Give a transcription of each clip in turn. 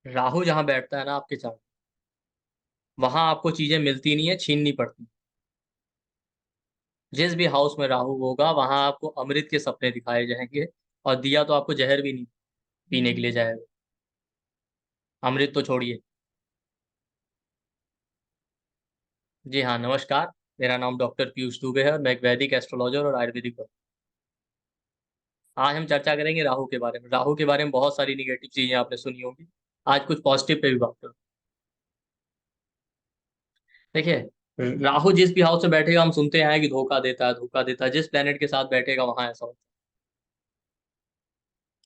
राहु जहां बैठता है ना आपके चार्ट, वहां आपको चीजें मिलती नहीं है, छीननी पड़ती। जिस भी हाउस में राहु होगा वहां आपको अमृत के सपने दिखाए जाएंगे। और दिया तो आपको जहर भी नहीं पीने के लिए जाएगा, अमृत तो छोड़िए। जी हाँ, नमस्कार। मेरा नाम डॉक्टर पीयूष दुबे है और मैं एक वैदिक एस्ट्रोलॉजर और आयुर्वेदिक डॉक्टर। आज हम चर्चा करेंगे राहु के बारे में। राहु के बारे में बहुत सारी निगेटिव चीजें आपने सुनी होंगी। आज कुछ पॉजिटिव पे भी बात करो। देखिए, राहु जिस भी हाउस में बैठेगा हम सुनते हैं कि धोखा देता है, धोखा देता है। जिस प्लेनेट के साथ बैठेगा वहां ऐसा होता है।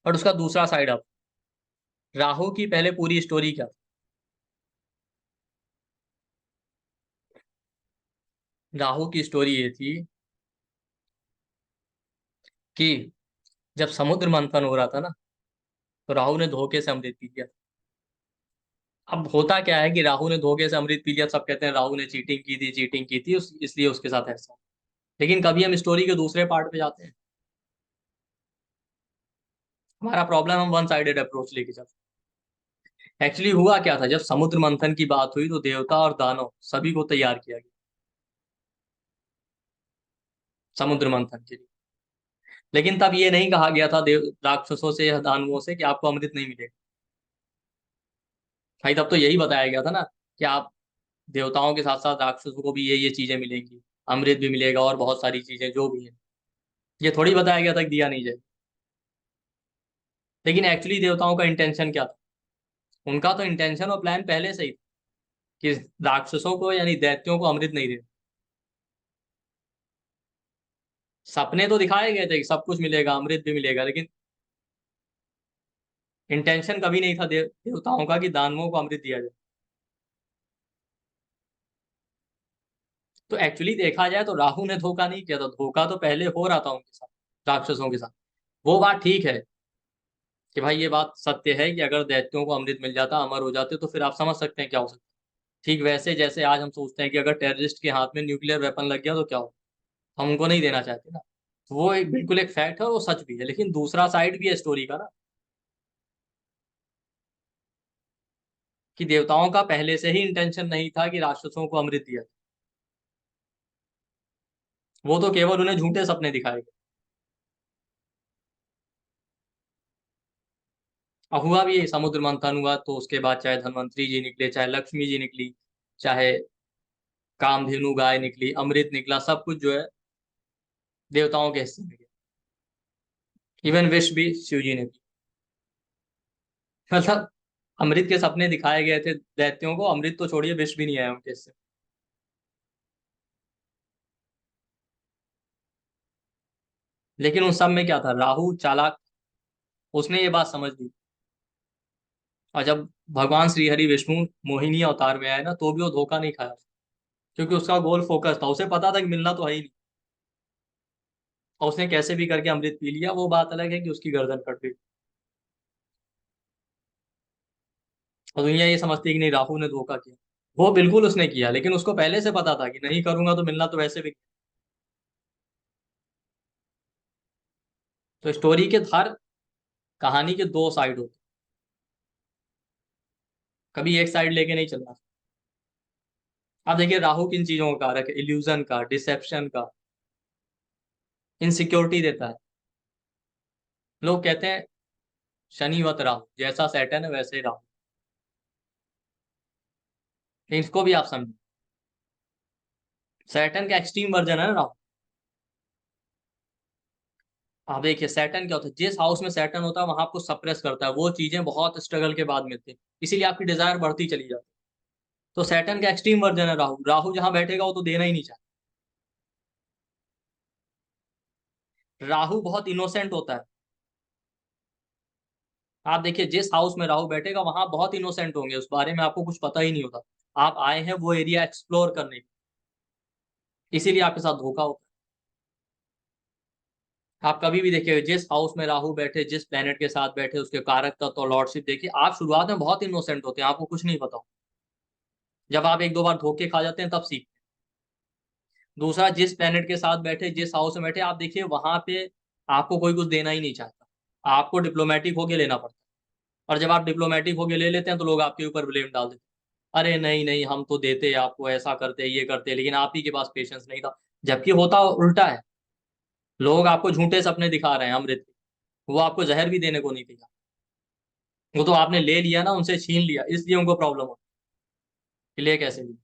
और उसका दूसरा साइड आप, राहु की पहले पूरी स्टोरी क्या थी? राहु की स्टोरी ये थी कि जब समुद्र मंथन हो रहा था ना, तो राहु ने धोखे से अमृत पी लिया। अब होता क्या है कि राहु ने धोखे से अमृत पी लिया, सब कहते हैं राहु ने चीटिंग की थी, चीटिंग की थी, इसलिए उसके साथ ऐसा। लेकिन कभी हम स्टोरी के दूसरे पार्ट पे जाते हैं। हमारा प्रॉब्लम, हम वन साइडेड अप्रोच लेके चलते हैं। एक्चुअली हुआ क्या था, जब समुद्र मंथन की बात हुई तो देवता और दानव सभी को तैयार किया गया समुद्र मंथन के लिए। लेकिन तब ये नहीं कहा गया था देव राक्षसों से या दानवों से कि आपको अमृत नहीं मिलेगा। भाई तब तो यही बताया गया था ना कि आप देवताओं के साथ साथ राक्षसों को भी ये चीजें मिलेंगी, अमृत भी मिलेगा और बहुत सारी चीजें जो भी है। ये थोड़ी बताया गया था कि दिया नहीं जाए। लेकिन एक्चुअली देवताओं का इंटेंशन क्या था? उनका तो इंटेंशन और प्लान पहले से ही था कि राक्षसों को यानी दैत्यों को अमृत नहीं देना। सपने तो दिखाए गए थे कि सब कुछ मिलेगा, अमृत भी मिलेगा, लेकिन इंटेंशन कभी नहीं था देवताओं का कि दानवों को अमृत दिया जाए। तो एक्चुअली देखा जाए तो राहु ने धोखा नहीं किया था, धोखा तो पहले हो रहा था उनके साथ, राक्षसों के साथ। वो बात ठीक है कि भाई ये बात सत्य है कि अगर दैत्यों को अमृत मिल जाता, अमर हो जाते, तो फिर आप समझ सकते हैं क्या हो सकता है। ठीक वैसे जैसे आज हम सोचते हैं कि अगर टेररिस्ट के हाथ में न्यूक्लियर वेपन लग गया तो क्या हो। हम उनको नहीं देना चाहते ना। तो वो एक बिल्कुल एक फैक्ट है और वो सच भी है, लेकिन दूसरा साइड भी है स्टोरी का ना, कि देवताओं का पहले से ही इंटेंशन नहीं था कि राक्षसों को अमृत दिया। वो तो केवल उन्हें झूठे सपने दिखाए गए। अब हुआ भी, समुद्र मंथन हुआ तो उसके बाद चाहे धनवंतरी जी निकले, चाहे लक्ष्मी जी निकली, चाहे कामधेनु गाय निकली, अमृत निकला, सब कुछ जो है देवताओं के हिस्से में गया। इवन विष भी शिव जी ने पी। मतलब अमृत के सपने दिखाए गए थे दैत्यों को, अमृत तो छोड़िए विष भी नहीं आया उनके हिस्से। लेकिन उन सब में क्या था, राहु चालाक, उसने ये बात समझ ली। और जब भगवान श्री हरि विष्णु मोहिनी अवतार में आए ना, तो भी वो धोखा नहीं खाया, क्योंकि उसका गोल फोकस था, उसे पता था कि मिलना तो है ही नहीं। और उसने कैसे भी करके अमृत पी लिया। वो बात अलग है कि उसकी गर्दन कट गई। और दुनिया ये समझती है कि नहीं, राहु ने धोखा किया। वो बिल्कुल उसने किया, लेकिन उसको पहले से पता था कि नहीं करूंगा तो मिलना तो वैसे भी। तो स्टोरी के हर कहानी के दो साइड होते, कभी एक साइड लेके नहीं चलना। आप देखिए, राहु किन चीजों का कारक है? इल्यूजन का, डिसेप्शन का, इनसिक्योरिटी देता है। लोग कहते हैं शनिवत राहु, जैसा सैटर्न है वैसे ही राहु। लेकिन इसको भी आप समझें, सैटर्न का एक्सट्रीम वर्जन है ना राहु। आप देखिए सैटर्न क्या होता है, जिस हाउस में सैटर्न होता है वहां आपको सप्रेस करता है, वो चीजें बहुत स्ट्रगल के बाद मिलती है, इसीलिए आपकी डिजायर बढ़ती चली जाती है। तो सैटर्न का एक्सट्रीम वर्जन है राहु। राहु जहां बैठेगा वो तो देना ही नहीं चाहता। राहु बहुत इनोसेंट होता है। आप देखिए जिस हाउस में राहु बैठेगा वहां बहुत इनोसेंट होंगे, उस बारे में आपको कुछ पता ही नहीं होता। आप आए हैं वो एरिया एक्सप्लोर करने, इसीलिए आपके साथ धोखा होता है। आप कभी भी देखिए जिस हाउस में राहु बैठे, जिस प्लेनेट के साथ बैठे, उसके कारक तत्व और लॉर्डशिप देखिए, आप शुरुआत में बहुत इनोसेंट होते हैं, आपको कुछ नहीं पता। जब आप एक दो बार धोखे खा जाते हैं तब सीख। दूसरा, जिस प्लेनेट के साथ बैठे, जिस हाउस में बैठे, आप देखिए वहां पे आपको कोई कुछ देना ही नहीं चाहता, आपको डिप्लोमेटिक होके लेना पड़ता है। और जब आप डिप्लोमेटिक होके ले लेते हैं तो लोग आपके ऊपर ब्लेम डाल देते हैं, अरे नहीं नहीं हम तो देते आपको, ऐसा करते ये करते, लेकिन आप ही के पास पेशेंस नहीं था। जबकि होता उल्टा है। लोग आपको झूठे सपने दिखा रहे हैं अमृत के, वो आपको जहर भी देने को नहीं तैयार। वो तो आपने ले लिया ना, उनसे छीन लिया, इसलिए उनको प्रॉब्लम हो कि ले कैसे लिया।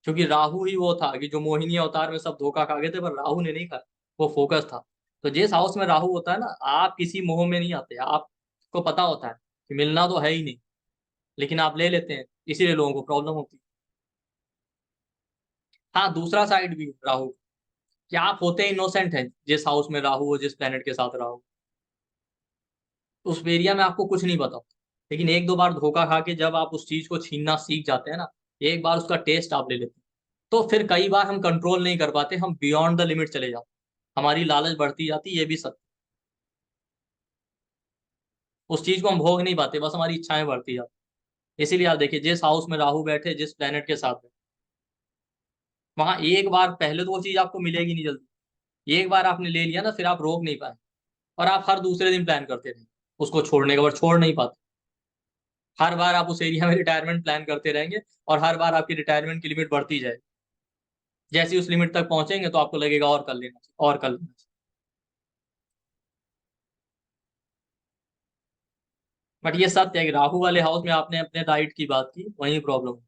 क्योंकि राहु ही वो था कि जो मोहिनी अवतार में सब धोखा खा गए थे, पर राहु ने नहीं खाया, वो फोकस था। तो जिस हाउस में राहु होता है ना, आप किसी मोह में नहीं आते, आपको पता होता है कि मिलना तो है ही नहीं, लेकिन आप ले लेते हैं, इसीलिए लोगों को प्रॉब्लम होती है। हाँ, दूसरा साइड भी है राहु, कि आप होते इनोसेंट हैं जिस हाउस में राहु हो, जिस प्लेनेट के साथ राहु, उस एरिया में आपको कुछ नहीं पता। लेकिन एक दो बार धोखा खा के जब आप उस चीज को छीनना सीख जाते हैं ना, एक बार उसका टेस्ट आप ले लेते हैं, तो फिर कई बार हम कंट्रोल नहीं कर पाते, हम बियॉन्ड द लिमिट चले जाते, हमारी लालच बढ़ती जाती, ये भी सत्य। उस चीज को हम भोग नहीं पाते, बस हमारी इच्छाएं बढ़ती जाती। इसीलिए आप देखिए, जिस हाउस में राहु बैठे, जिस प्लेनेट के साथ बैठे, वहां एक बार पहले तो वो चीज आपको मिलेगी नहीं जल्दी, एक बार आपने ले लिया ना, फिर आप रोक नहीं पाए, और आप हर दूसरे दिन प्लान करते रहे उसको छोड़ने का, पर छोड़ नहीं पाते। हर बार आप उस एरिया में रिटायरमेंट प्लान करते रहेंगे, और हर बार आपकी रिटायरमेंट की लिमिट बढ़ती जाएगी। जैसे ही उस लिमिट तक पहुंचेंगे तो आपको लगेगा और कर लेना चाहिए, और कर लेना चाहिए। बट ये सत्य है कि राहु वाले हाउस में आपने अपने राइट की बात की, वही प्रॉब्लम।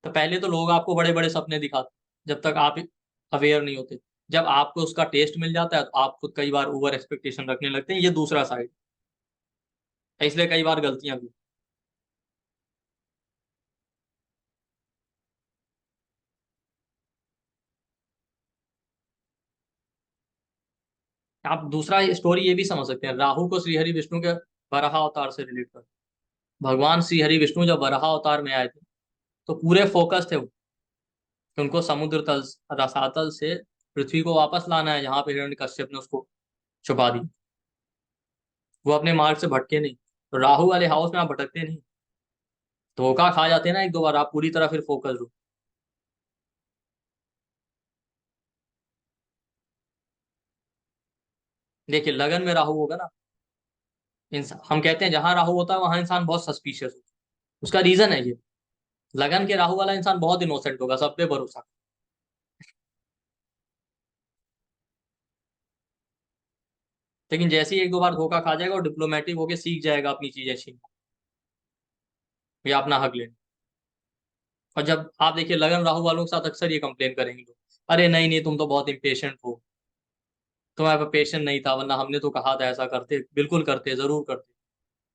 तो पहले तो लोग आपको बड़े बड़े सपने दिखाते जब तक आप अवेयर नहीं होते। जब आपको उसका टेस्ट मिल जाता है तो आप खुद कई बार ओवर एक्सपेक्टेशन रखने लगते हैं, ये दूसरा साइड है, इसलिए कई बार गलतियां भी। आप दूसरा स्टोरी ये भी समझ सकते हैं, राहु को श्रीहरि विष्णु के वराह अवतार से रिलेट कर। भगवान श्रीहरि विष्णु जब वराह अवतार में आए थे, तो पूरे फोकस थे वो, कि उनको समुद्र तल, रसातल से पृथ्वी को वापस लाना है, जहां पे हिरण्यकश्यप ने उसको छुपा दी। वो अपने मार्ग से भटके नहीं। तो राहु वाले हाउस में आप भटकते नहीं, धोखा खा जाते हैं ना एक दो बार, आप पूरी तरह फिर फोकस हो। देखिए, लगन में राहु होगा ना, इंसान, हम कहते हैं जहां राहु होता है वहां इंसान बहुत सस्पिशियस होता है। उसका रीजन है ये, लगन के राहु वाला इंसान बहुत इनोसेंट होगा, सब पे भरोसा। लेकिन जैसे ही एक दो बार धोखा खा जाएगा, और डिप्लोमेटिक होके सीख जाएगा अपनी चीजें छीनना, या अपना हक लेना। और जब आप देखिए, लगन राहु वालों के साथ अक्सर ये कंप्लेन करेंगे लोग, अरे नहीं नहीं तुम तो बहुत इम्पेशेंट हो, तुम्हारे पास पेशेंस नहीं था, वरना हमने तो कहा था ऐसा करते, बिल्कुल करते, जरूर करते।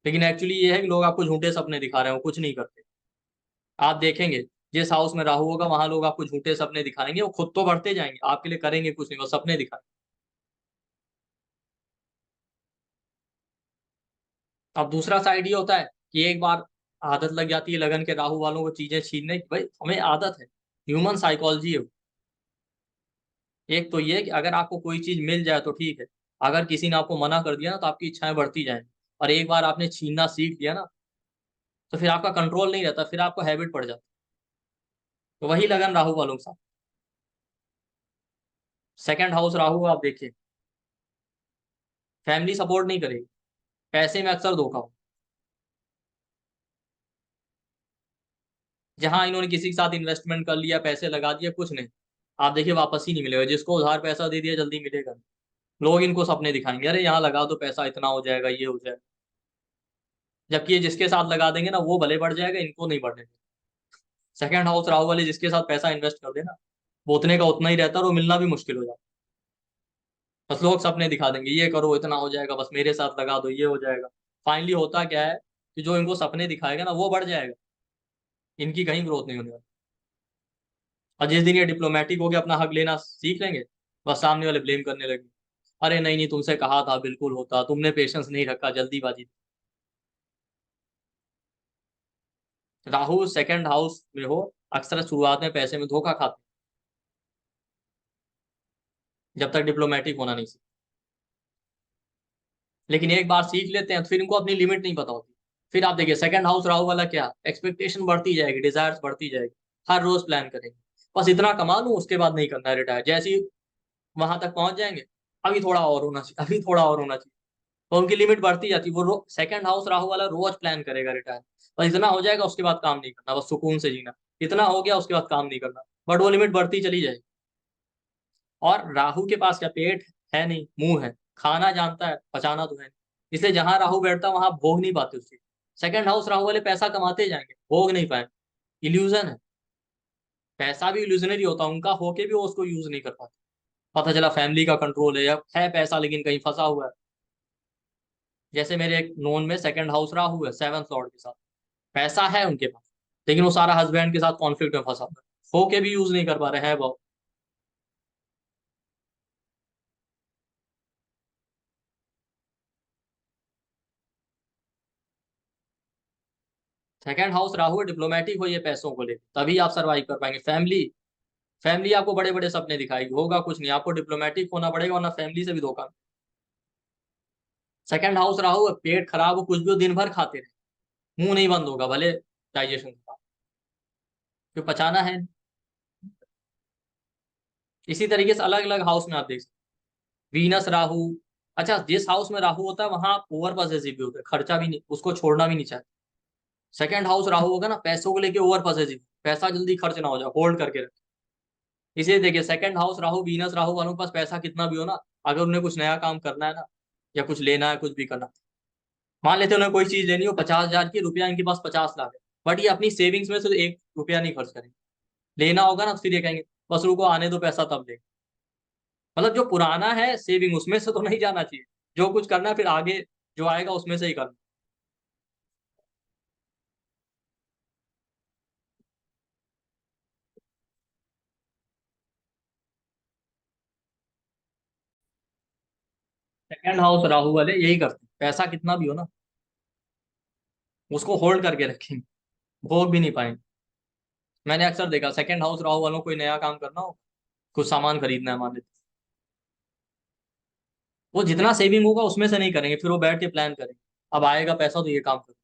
लेकिन एक्चुअली ये है कि लोग आपको झूठे सपने दिखा रहे हो, कुछ नहीं करते। आप देखेंगे, जिस हाउस में राहु होगा वहां लोग आपको झूठे सपने दिखाएंगे, वो खुद तो बढ़ते जाएंगे, आपके लिए करेंगे कुछ नहीं, वो सपने दिखाएंगे। अब दूसरा साइड ये होता है कि एक बार आदत लग जाती है लगन के राहु वालों को चीजें छीनने की, भाई हमें आदत है, ह्यूमन साइकोलॉजी है वो। एक तो ये कि अगर आपको कोई चीज मिल जाए तो ठीक है, अगर किसी ने आपको मना कर दिया ना, तो आपकी इच्छाएं बढ़ती जाएंगी। और एक बार आपने छीनना सीख लिया ना, तो फिर आपका कंट्रोल नहीं रहता, फिर आपको हैबिट पड़ जाती है। तो वही लगन राहु वालों के साथ। सेकंड हाउस राहु आप देखिए, फैमिली सपोर्ट नहीं करेगी, पैसे में अक्सर धोखा हो। जहां इन्होंने किसी के साथ इन्वेस्टमेंट कर लिया, पैसे लगा दिया, कुछ नहीं, आप देखिए वापस ही नहीं मिलेगा। जिसको उधार पैसा दे दिया, जल्दी मिलेगा नहीं। लोग इनको सपने दिखाएंगे, अरे यहाँ लगा दो पैसा, इतना हो जाएगा, ये हो जाएगा। जबकि ये जिसके साथ लगा देंगे ना, वो भले बढ़ जाएगा, इनको नहीं बढ़ने देंगे। सेकंड हाउस राहु वाले जिसके साथ पैसा इन्वेस्ट कर देना, वो उतने का उतना ही रहता है, और वो मिलना भी मुश्किल हो जाता है। बस लोग सपने दिखा देंगे, ये करो इतना हो जाएगा, बस मेरे साथ लगा दो, ये हो जाएगा। फाइनली होता क्या है, कि जो इनको सपने दिखाएगा ना, वो बढ़ जाएगा, इनकी कहीं ग्रोथ नहीं होने वाली। और जिस दिन ये डिप्लोमेटिक हो गया, अपना हक लेना सीख लेंगे, बस सामने वाले ब्लेम करने लगे, अरे नहीं नहीं तुमसे कहा था, बिल्कुल होता, तुमने पेशेंस नहीं रखा, जल्दीबाजी। राहु सेकंड हाउस में हो, अक्सर शुरुआत में पैसे में धोखा खाते हैं, जब तक डिप्लोमेटिक होना नहीं सीखते। लेकिन एक बार सीख लेते हैं तो फिर इनको अपनी लिमिट नहीं पता होती। फिर आप देखिए, सेकंड हाउस राहु वाला क्या, एक्सपेक्टेशन बढ़ती जाएगी, डिजायर्स बढ़ती जाएगी, हर रोज प्लान करेंगे, बस इतना कमा लूं, उसके बाद नहीं करना है रिटायर। जैसे ही वहां तक पहुंच जाएंगे, अभी थोड़ा और होना चाहिए, अभी थोड़ा और होना चाहिए। तो उनकी लिमिट बढ़ती जाती है। वो सेकंड हाउस राहु वाला रोज प्लान करेगा रिटायर, बस इतना हो जाएगा उसके बाद काम नहीं करना, बस सुकून से जीना। इतना हो गया उसके बाद काम नहीं करना, बट वो लिमिट बढ़ती चली जाएगी। और राहु के पास क्या पेट है नहीं, मुंह है, खाना जानता है, पचाना तो है नहीं। इसलिए जहां राहु बैठता है वहां भोग नहीं पाते उसकी। सेकंड हाउस राहु वाले पैसा कमाते जाएंगे, भोग नहीं पाए। इल्यूजन है। पैसा भी इल्यूजनरी होता है उनका, होके भी वो उसको यूज नहीं कर पाते। पता चला फैमिली का कंट्रोल है, या है पैसा लेकिन कहीं फंसा हुआ है। जैसे मेरे एक नोन में सेकंड हाउस राहु है 7th लॉर्ड के साथ, पैसा है उनके पास, लेकिन वो सारा हस्बैंड के साथ कॉन्फ्लिक्ट में फंसा हुआ है, होके भी यूज नहीं कर पा रहे हैं वो। सेकंड हाउस राहु है, डिप्लोमेटिक हो ये पैसों को लेकर, तभी आप सर्वाइव कर पाएंगे। फैमिली, फैमिली आपको बड़े बड़े सपने दिखाएगी, होगा कुछ नहीं, आपको डिप्लोमेटिक होना पड़ेगा, वरना फैमिली से भी धोखा। सेकंड हाउस राहु है, पेट खराब हो कुछ भी हो दिन भर खाते रहे, मुंह नहीं बंद होगा भले डाइजेशन का, क्यों पचाना है। इसी तरीके से अलग अलग हाउस में आप देख सकते हैं। वीनस राहु, अच्छा जिस हाउस में राहु होता है वहां ओवर पॉसेसिव भी होता है, खर्चा भी नहीं, उसको छोड़ना भी नहीं चाहते। सेकंड हाउस राहु होगा ना, पैसों को लेके ओवर पॉसेसिव, पैसा जल्दी खर्च ना हो जाए, होल्ड करके रखे। इसीलिए देखिए second house Rahu Venus Rahu वालों के पास पैसा कितना भी हो ना, अगर उन्हें कुछ नया काम करना है ना, या कुछ लेना है, कुछ भी करना, मान लेते हैं उन्हें कोई चीज लेनी हो 50,000 की, रुपया इनके पास 50 लाख है, बट ये अपनी सेविंग्स में से 1 रुपया नहीं खर्च करेंगे। लेना होगा ना तो फिर ये कहेंगे बस रुको आने दो पैसा तब देंगे। मतलब जो पुराना है सेविंग उसमें से तो नहीं जाना चाहिए, जो कुछ करना है फिर आगे जो आएगा उसमें से ही करना। सेकंड हाउस राहु वाले यही करते हैं, पैसा कितना भी हो ना उसको होल्ड करके रखेंगे, भोग भी नहीं पाएंगे। मैंने अक्सर देखा सेकंड हाउस राहु वालों को कोई नया काम करना हो, कुछ सामान खरीदना है मान लेते, वो जितना सेविंग होगा उसमें से नहीं करेंगे, फिर वो बैठ के प्लान करेंगे अब आएगा पैसा तो ये काम करो।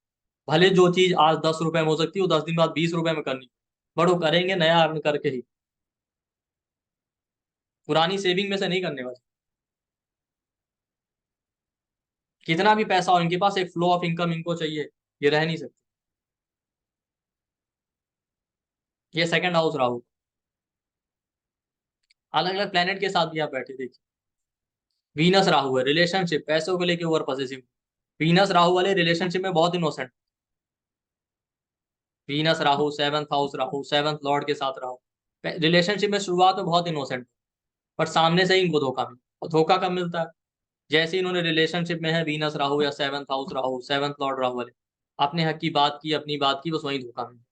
भले जो चीज आज 10 रुपए में हो सकती है वो 10 दिन बाद 20 रुपए में करनी, बट वो करेंगे नया अर्न करके ही, पुरानी सेविंग में से नहीं करने वाले। कितना भी पैसा हो इनके पास, एक फ्लो ऑफ इनकम इनको चाहिए, ये रह नहीं सकते। ये सेकंड हाउस राहु, अलग अलग प्लेनेट के साथ भी आप बैठे देखिए। वीनस राहु है, रिलेशनशिप पैसों को लेके ओवर पॉसेसिव। वीनस राहु वाले रिलेशनशिप में बहुत innocent. Venus Rahu 7th house Rahu, 7th Lord के साथ राहु, रिलेशनशिप में शुरुआत में बहुत इनोसेंट, पर सामने से ही इनको धोखा मिलता। और धोखा कब मिलता है, जैसे ही इन्होंने रिलेशनशिप में है वीनस राहु या 7th house Rahu, 7th Lord Rahu वाले, अपने हक की बात की, अपनी बात की, बस वही धोखा मिलता।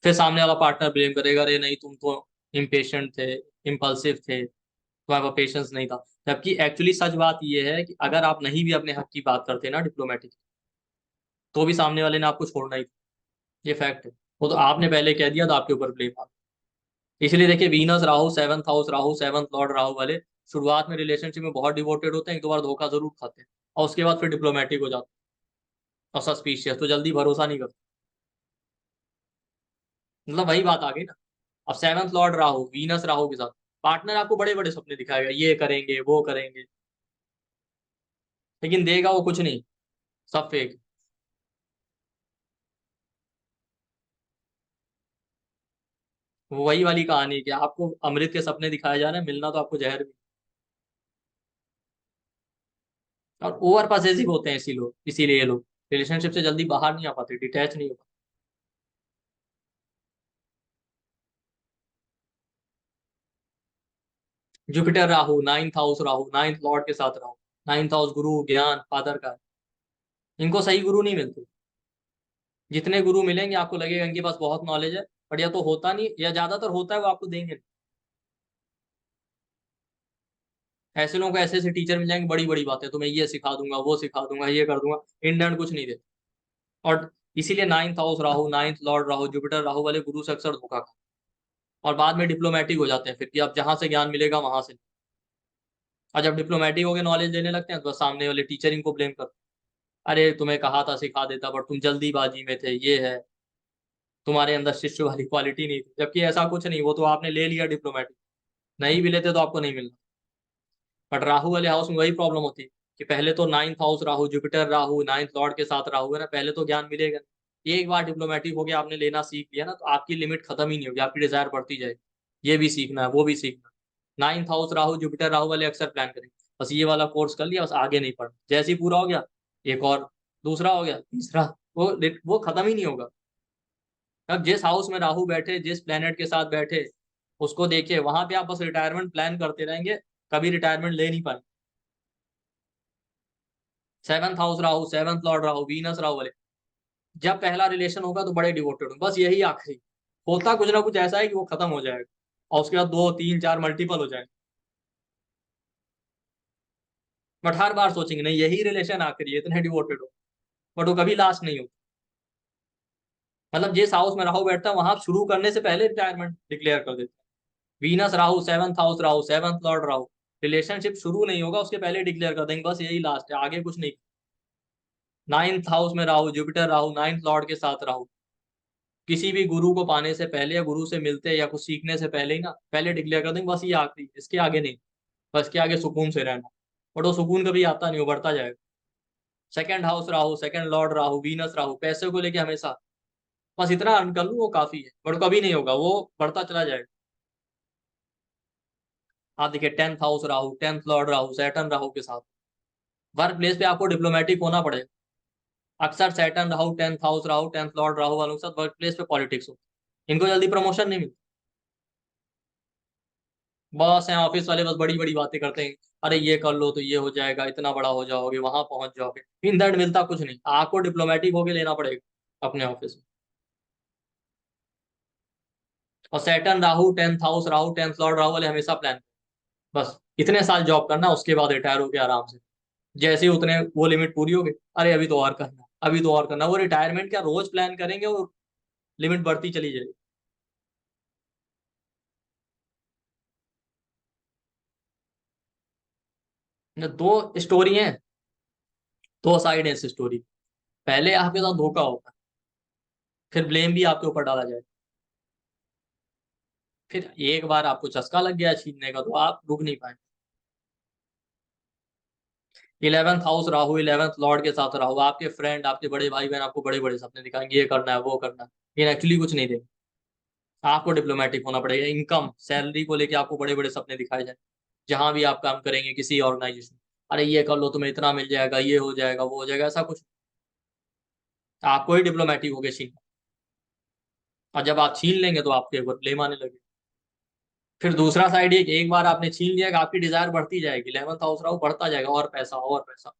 फिर सामने वाला पार्टनर ब्लेम करेगा, अरे नहीं तुम तो इम्पेशेंट थे, इम्पल्सिव थे, तुम्हारे पास पेशेंस नहीं था। जबकि एक्चुअली सच बात यह है कि अगर आप नहीं भी अपने हक की बात करते ना डिप्लोमेटिक, तो भी सामने वाले ने आपको छोड़ना ही था। ये फैक्ट है। वो तो आपने पहले कह दिया तो आपके ऊपर ब्लेम आ गया। इसलिए देखिए Venus Rahu 7th house Rahu, 7th Lord Rahu वाले शुरुआत में रिलेशनशिप में बहुत डिवोटेड होते हैं, 1 2 बार धोखा जरूर खाते हैं, और उसके बाद फिर डिप्लोमेटिक हो जाते हैं। और सस्पिशियस तो जल्दी भरोसा नहीं करते। मतलब वही बात आ गई ना। अब 7th Lord Rahu Venus Rahu के साथ, पार्टनर आपको बड़े बड़े सपने दिखाएगा, ये करेंगे वो करेंगे, लेकिन देगा वो कुछ नहीं, सब फेक। वो वही वाली कहानी है कि आपको अमृत के सपने दिखाए जा रहे हैं, मिलना तो आपको जहर भी। और ओवर पॉसेसिव होते हैं इसी लोग, इसीलिए ये लोग रिलेशनशिप से जल्दी बाहर नहीं आ पाते, डिटैच नहीं हो पाते। Jupiter Rahu 9th house Rahu, 9th Lord के साथ राहु, 9th हाउस गुरु ज्ञान फादर का, इनको सही गुरु नहीं मिलते। जितने गुरु मिलेंगे आपको लगेगा इनके पास बहुत नॉलेज है, बट या तो होता नहीं, या ज्यादातर होता है वो आपको देंगे नहीं। ऐसे लोगों को ऐसे ऐसे टीचर मिल जाएंगे, बड़ी बड़ी बातें, तुम्हें ये सिखा दूंगा वो सिखा दूंगा ये कर दूंगा, इंडियन कुछ नहीं देते। और इसीलिए 9th house Rahu, 9th Lord Rahu, Jupiter Rahu वाले गुरु से अक्सर धोखा खा, और बाद में डिप्लोमेटिक हो जाते हैं फिर, कि अब जहां से ज्ञान मिलेगा वहां से। और जब डिप्लोमेटिक हो गए नॉलेज देने लगते हैं तो बस सामने वाले टीचर इनको ब्लेम कर, अरे तुम्हें कहा था सिखा देता बट तुम जल्दीबाजी में थे, ये है, तुम्हारे अंदर शिष्य वाली क्वालिटी नहीं थी। जबकि ऐसा कुछ नहीं, वो तो आपने ले लिया डिप्लोमेटिक, नहीं भी लेते तो आपको नहीं मिलना। बट राहु वाले हाउस में वही प्रॉब्लम होती है कि पहले तो ninth house Rahu, Jupiter Rahu, ninth Lord के साथ राहु है ना, पहले तो ज्ञान मिलेगा नहीं। एक बार डिप्लोमेटिक हो गया, आपने लेना सीख लिया ना, तो आपकी लिमिट खत्म ही नहीं होगी, आपकी डिजायर बढ़ती जाएगी। ये भी सीखना है, वो भी सीखना है। Ninth house Rahu, Jupiter Rahu वाले अक्सर प्लान करेंगे, बस ये वाला कोर्स कर लिया, बस आगे नहीं पढ़ना। जैसे ही पूरा हो गया, एक और, दूसरा हो गया, तीसरा, वो खत्म ही नहीं होगा। अब जिस हाउस में राहु बैठे, जिस प्लेनेट के साथ बैठे, उसको देखिए, वहां पे आप बस रिटायरमेंट प्लान करते रहेंगे, कभी रिटायरमेंट ले नहीं पाएंगे। Seventh house Rahu, seventh Lord Rahu, Venus Rahu वाले, जब पहला रिलेशन होगा तो बड़े डिवोटेड होंगे, बस यही आखिरी। होता कुछ ना कुछ ऐसा है कि वो खत्म हो जाएगा, और उसके बाद दो तीन चार मल्टीपल हो जाएंगे। बट हर बार सोचेंगे नहीं, यही रिलेशन आखिरी है, इतने डिवोटेड हो, बट वो कभी लास्ट नहीं होता। मतलब जिस हाउस में राहु बैठता है, वहां शुरू करने से पहले रिटायरमेंट डिक्लेयर कर देते हैं। Venus Rahu, seventh house Rahu, seventh Lord Rahu, relationship शुरू नहीं होगा, उसके पहले डिक्लेयर कर देंगे, बस यही लास्ट है, आगे कुछ नहीं। नाइन्थ हाउस में Rahu, Jupiter Rahu, ninth Lord के साथ राहु, किसी भी गुरु को पाने से पहले या गुरु से मिलते या कुछ सीखने से पहले ही ना, पहले डिक्लेयर कर देंगे बस ये आखिरी, इसके आगे नहीं, बस के आगे सुकून से रहना। बट वो सुकून कभी आता नहीं, वो बढ़ता जाएगा। Second house Rahu, second Lord Rahu, Venus Rahu, पैसे को लेके हमेशा बस इतना अर्न कर लूँ वो काफी है, बट कभी नहीं होगा, वो बढ़ता चला जाएगा। आप देखिए, tenth house Rahu, tenth Lord Rahu, Saturn Rahu के साथ, वर्क प्लेस पे आपको डिप्लोमेटिक होना पड़ेगा। अक्सर Saturn Rahu, tenth house Rahu, tenth Lord Rahu वालों के साथ वर्क प्लेस पे पॉलिटिक्स हो, इनको जल्दी प्रमोशन नहीं मिलती। बॉस हैं ऑफिस वाले, बस बड़ी बड़ी बातें करते हैं, अरे ये कर लो तो ये हो जाएगा, इतना बड़ा हो जाओगे, वहां पहुंच जाओगे, इन दैट मिलता कुछ नहीं, आपको डिप्लोमेटिक होके लेना पड़ेगा अपने ऑफिस में। और Saturn Rahu, tenth house Rahu, tenth Lord Rahu वाले हमेशा प्लान, बस इतने साल जॉब करना, उसके बाद रिटायर होके आराम से, जैसे ही उतने वो लिमिट पूरी होगी, अरे अभी तो और करना, अभी तो और करना, वो रिटायरमेंट क्या रोज प्लान करेंगे, वो लिमिट बढ़ती चली जाएगी। दो स्टोरी हैं, दो साइड है इस स्टोरी। पहले आपके साथ धोखा होगा, फिर ब्लेम भी आपके ऊपर डाला जाए, फिर एक बार आपको चस्का लग गया छीनने का, तो आप रुक नहीं पाए। Eleventh house Rahu, eleventh Lord के साथ राहु, आपके फ्रेंड, आपके बड़े भाई बहन आपको बड़े बड़े सपने दिखाएंगे, ये करना है वो करना है, लेकिन एक्चुअली कुछ नहीं देंगे। आपको डिप्लोमेटिक होना पड़ेगा, इनकम सैलरी को लेके आपको बड़े बड़े सपने दिखाए जाए, जहां भी आप काम करेंगे किसी ऑर्गेनाइजेशन, अरे ये कर लो तुम्हें इतना मिल जाएगा, ये हो जाएगा वो हो जाएगा, ऐसा कुछ। आपको ही डिप्लोमेटिक होके छीनना, और जब आप छीन लेंगे तो आपके ऊपर ब्लेम आने लगे। फिर दूसरा साइड ये कि एक बार आपने छीन लिया कि आपकी डिजायर बढ़ती जाएगी, 11th हाउस राहु बढ़ता जाएगा, और पैसा और पैसा,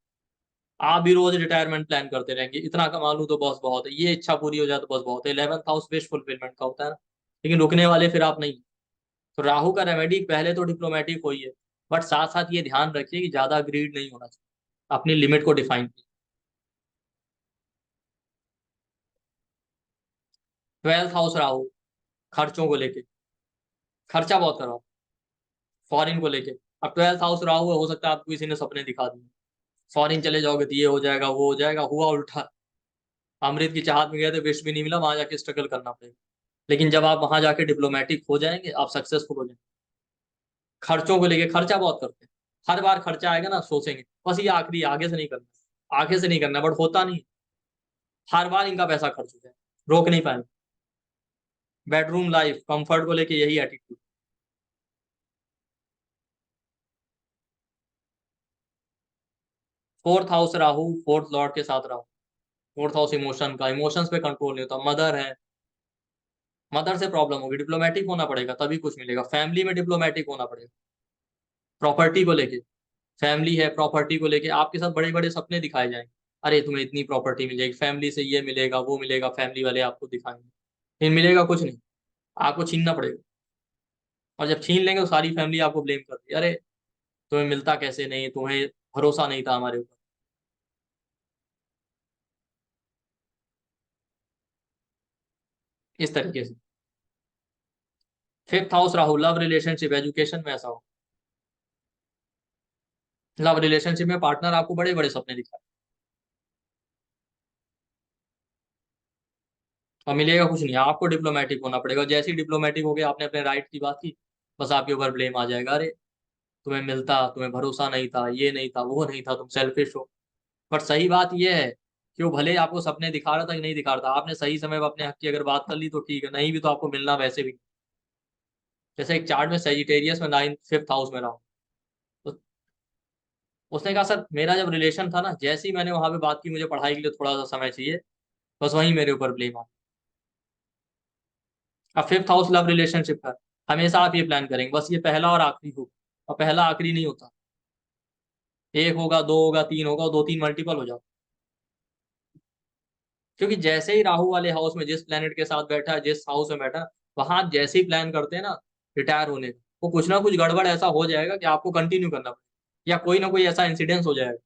आप भी रोज रिटायरमेंट प्लान करते रहेंगे, इतना कमा लूं तो बस बहुत है, ये इच्छा पूरी हो जाए तो बस बहुत है। 11th हाउस विश फुलफिलमेंट का होता है ना, लेकिन रुकने वाले फिर आप नहीं। तो राहु का रेमेडी पहले तो डिप्लोमेटिक होई है, बट साथ साथ ये ध्यान रखिए कि ज्यादा ग्रीड नहीं होना चाहिए, अपनी लिमिट को डिफाइन कीजिए। 12th हाउस राहु, खर्चों को लेके, खर्चा बहुत करो फॉरेन को लेके। अब 12th हाउस राहु है, हो सकता है आपको किसी ने सपने दिखा दिए, फॉरेन चले जाओगे तो ये हो जाएगा वो हो जाएगा, हुआ उल्टा, अमृत की चाहत में गए थे, विश भी नहीं मिला, वहां जाके स्ट्रगल करना पड़ेगा। लेकिन जब आप वहां जाके डिप्लोमेटिक हो जाएंगे, आप सक्सेसफुल हो जाएंगे। खर्चों को लेके खर्चा बहुत करते हैं, हर बार खर्चा आएगा ना सोचेंगे बस ये आखिरी, आगे से नहीं करना, आगे से नहीं करना, बट होता नहीं, हर बार इनका पैसा खर्च हो जाए, रोक नहीं पाएंगे। बेडरूम लाइफ, कंफर्ट को लेके यही attitude. Fourth house Rahu, fourth Lord के साथ राहु, फोर्थ हाउस इमोशन का, इमोशंस पे कंट्रोल नहीं होता, मदर है, मदर से प्रॉब्लम होगी, डिप्लोमेटिक होना पड़ेगा तभी कुछ मिलेगा, फैमिली में डिप्लोमेटिक होना पड़ेगा, प्रॉपर्टी को लेके, फैमिली है प्रॉपर्टी को लेके आपके साथ बड़े बड़े सपने दिखाए जाएंगे, अरे तुम्हें इतनी प्रॉपर्टी मिल जाएगी, फैमिली से ये मिलेगा वो मिलेगा, फैमिली वाले आपको दिखाएंगे, लेकिन मिलेगा कुछ नहीं, आपको छीनना पड़ेगा। और जब छीन लेंगे तो सारी फैमिली आपको ब्लेम करती है, अरे तुम्हें मिलता कैसे नहीं, तुम्हें भरोसा नहीं था हमारे ऊपर, इस तरीके से। Fifth house Rahu, love relationship, education में ऐसा हो, लव रिलेशनशिप में पार्टनर आपको बड़े बड़े सपने दिखाए, और मिलेगा कुछ नहीं, आपको डिप्लोमेटिक होना पड़ेगा, जैसे ही डिप्लोमेटिक हो गया, आपने अपने राइट की बात की, बस आपके ऊपर ब्लेम आ जाएगा, अरे तुम्हें मिलता, तुम्हें भरोसा नहीं था, ये नहीं था, वो नहीं था, तुम सेल्फिश हो। बट सही बात ये है कि वो भले ही आपको सपने दिखा रहा था कि नहीं दिखा रहा था, आपने सही समय पर अपने हक की अगर बात कर ली तो ठीक है, नहीं भी तो आपको मिलना वैसे भी। जैसे एक चार्ट में सेजिटेरियस में 5th हाउस में रहा हूँ, तो उसने कहा सर मेरा जब रिलेशन था ना, जैसे ही मैंने वहां पे बात की मुझे पढ़ाई के लिए थोड़ा सा समय चाहिए, बस वहीं मेरे ऊपर ब्लेम आ। अब 5th हाउस लव रिलेशनशिप का, हमेशा आप ये प्लान करेंगे बस ये पहला और आखिरी हो, और पहला आखिरी नहीं होता। एक होगा, दो होगा, तीन होगा, दो तीन मल्टीपल हो जाओ। क्योंकि जैसे ही राहु वाले हाउस में जिस प्लेनेट के साथ बैठा है, जिस हाउस में बैठा, वहां आप जैसे ही प्लान करते हैं ना रिटायर होने का, वो कुछ ना कुछ गड़बड़ ऐसा हो जाएगा कि आपको कंटिन्यू करना पड़ेगा, या कोई ना कोई ऐसा इंसिडेंस हो जाएगा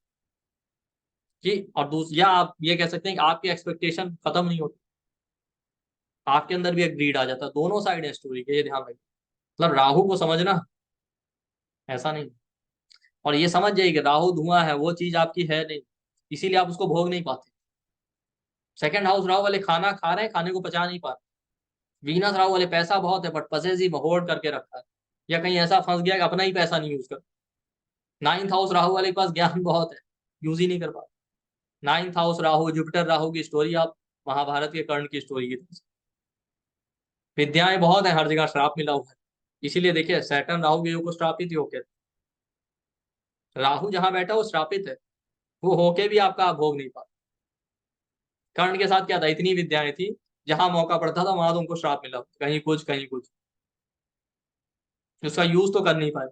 कि, और दूसरा, या आप ये कह सकते हैं कि आपकी एक्सपेक्टेशन खत्म नहीं होती, आपके अंदर भी एक ग्रीड आ जाता है। दोनों साइड है स्टोरी के, ये ध्यान रखिए। मतलब राहु को समझना, ऐसा नहीं। और ये समझ जाइए कि राहु धुआं है, वो चीज आपकी है नहीं, इसीलिए आप उसको भोग नहीं पाते। सेकंड हाउस राहु वाले खाना खा रहे हैं, खाने को पचा नहीं पा रहे। वीनस राहु वाले पैसा बहुत है बट पजेसिव, होर्ड करके रखा है, या कहीं ऐसा फंस गया कि अपना ही पैसा नहीं यूज कर। 9th हाउस राहु वाले के पास ज्ञान बहुत है, यूज ही नहीं कर पा। 9th house Rahu, Jupiter Rahu की स्टोरी आप महाभारत के कर्ण की स्टोरी की तरह से। विद्याएं बहुत है, हर जगह श्राप मिला हुआ है। इसीलिए देखिए सैटर्न राहु के योग को श्रापित ही होके, राहु जहां बैठा वो श्रापित है, वो होके भी आपका भोग नहीं पा। कर्ण के साथ क्या था, इतनी विद्याएं थी, जहां मौका पड़ता था वहां तो उनको श्राप मिला, कहीं कुछ कहीं कुछ, उसका यूज तो कर नहीं पाए।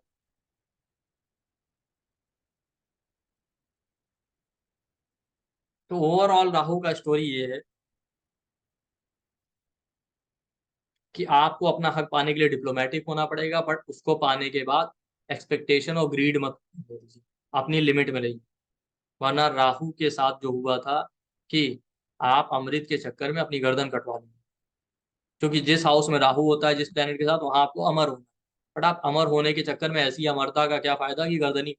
तो ओवरऑल राहु का स्टोरी ये है कि आपको अपना हक पाने के लिए डिप्लोमेटिक होना पड़ेगा, बट उसको पाने के बाद एक्सपेक्टेशन और ग्रीड मत कीजिए, अपनी लिमिट में रहिए। वरना राहु के साथ जो हुआ था कि आप अमृत के चक्कर में अपनी गर्दन कटवा लेंगे। क्योंकि जिस हाउस में राहु होता है, जिस प्लेनेट के साथ, वहां आपको अमर होना है। बट आप अमर होने के चक्कर में ऐसी अमरता का क्या फायदा कि गर्दनी।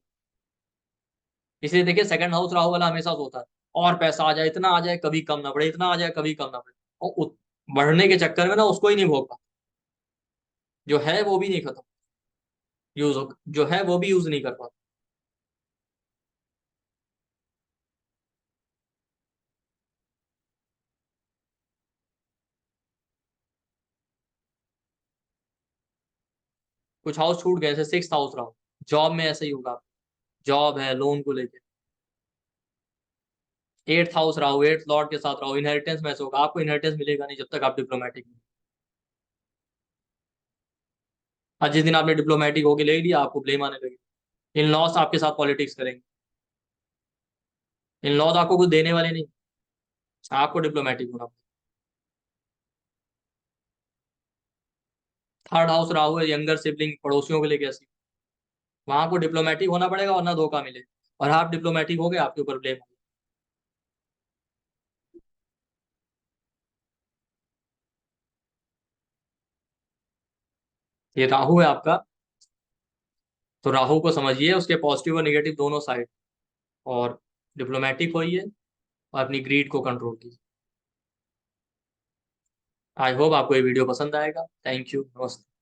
इसलिए देखिए सेकंड हाउस राहु वाला हमेशा सोता है और पैसा आ जाए, इतना आ जाए कभी कम ना पड़े, इतना आ जाए कभी कम ना पड़े, और बढ़ने के चक्कर में ना उसको ही नहीं भोग पाता। जो है वो भी नहीं खत्म यूज हो, जो है वो भी यूज नहीं कर पाता। कुछ हाउस छूट गए, जैसे 6th हाउस राहु, जॉब में ऐसे ही होगा। जॉब है, लोन को लेके। 8th house Rahu, 8th Lord के साथ राहु, इनहेरिटेंस में ऐसे होगा, आपको इनहेरिटेंस मिलेगा नहीं जब तक आप डिप्लोमेटिक नहीं। और जिस दिन आपने डिप्लोमेटिक होके ले लिया, आपको ब्लेम आने लगे। इन लॉस आपके साथ पॉलिटिक्स करेंगे। इन लॉज आपको कुछ देने वाले नहीं, आपको डिप्लोमेटिक होना। 3rd हाउस राहु है, यंगर सिबलिंग, पड़ोसियों के लिए कैसी, वहां आपको डिप्लोमेटिक होना पड़ेगा वरना धोखा मिले। और आप डिप्लोमेटिक हो गए, आपके ऊपर ब्लेम। ये राहु है आपका, तो राहु को समझिए, उसके पॉजिटिव और निगेटिव दोनों साइड, और डिप्लोमेटिक होइए, और अपनी ग्रीड को कंट्रोल कीजिए। आई होप आपको ये वीडियो पसंद आएगा। थैंक यू, नमस्ते।